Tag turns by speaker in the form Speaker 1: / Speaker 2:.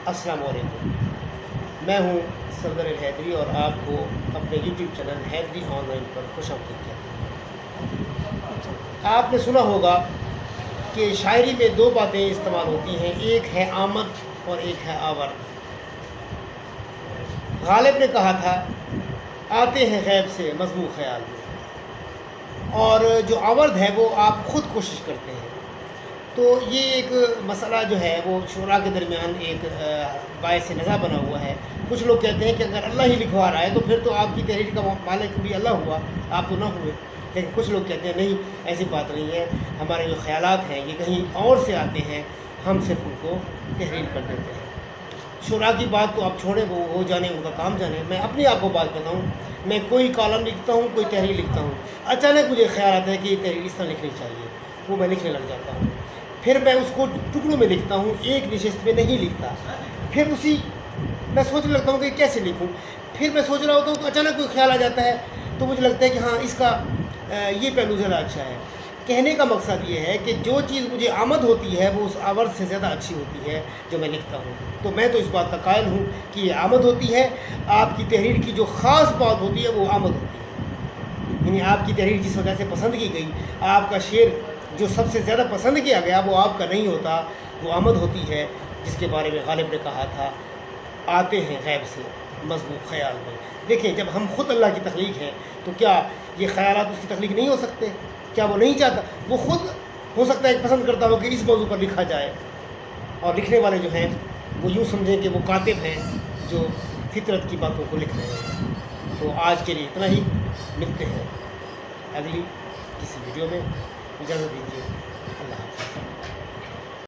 Speaker 1: अस्सलाम वालेकुम। मैं हूँ सफदर हैदरी और आपको अपने यूट्यूब चैनल हैदरी ऑनलाइन पर खुशामदीद कहता हूँ। आपने सुना होगा कि शायरी में दो बातें इस्तेमाल होती हैं, एक है आमद और एक है आवर्त। गालिब ने कहा था आते हैं गैब से मज़मू ख़याल में, और जो आवर्त है वो आप ख़ुद कोशिश करते हैं। तो ये एक मसला जो है वो शुरा के दरमियान एक बायस नज़ा बना हुआ है। कुछ लोग कहते हैं कि अगर अल्लाह ही लिखवा रहा है तो फिर तो आपकी तहरीर का मालिक भी अल्लाह हुआ, आप तो ना हुए। लेकिन कुछ लोग कहते हैं नहीं, ऐसी बात नहीं है, हमारे जो ख़यालात हैं ये कहीं और से आते हैं, हम सिर्फ उनको तहरीर कर देते हैं। शुरा की बात तो आप छोड़ें, वो जाने, उनका काम जाने। मैं अपनी आपको बात बताऊँ, मैं कोई कॉलम लिखता हूँ, कोई तहरीर लिखता हूँ, अचानक मुझे ख्याल आता है कि ये तहरीर इस तरह लिखनी चाहिए, वो मैं लिखने लग जाता हूँ। फिर मैं उसको टुकड़ों में लिखता हूँ, एक निशिस्त में नहीं लिखता। फिर मैं सोचने लगता हूँ कि कैसे लिखूँ। फिर मैं सोच रहा होता हूँ तो अचानक कोई ख्याल आ जाता है, तो मुझे लगता है कि हाँ, इसका ये पहलू ज़रा अच्छा है। कहने का मकसद ये है कि जो चीज़ मुझे आमद होती है वो उस आवर्त से ज़्यादा अच्छी होती है जो मैं लिखता हूँ। तो मैं तो इस बात का कायल हूँ कि ये आमद होती है। आपकी तहरीर की जो ख़ास बात होती है वो आमद होती है, यानी आपकी तहरीर जिस वजह से पसंद की गई, आपका शेर जो सबसे ज़्यादा पसंद किया गया वो आपका नहीं होता, वो आमद होती है, जिसके बारे में गालिब ने कहा था आते हैं गैब से मज़मू ख़याल में। देखिए, जब हम ख़ुद अल्लाह की तख्लीक हैं तो क्या ये ख़यालात उसकी तख्लीक नहीं हो सकते? क्या वो नहीं चाहता? वो ख़ुद हो सकता है पसंद करता हो कि इस मौजू पर लिखा जाए, और लिखने वाले जो हैं वो यूँ समझें कि वो कातिब हैं जो फितरत की बातों को लिख रहे हैं। तो आज के लिए इतना ही, मिलते हैं अगली किसी वीडियो में। इजाज़त दीजिए।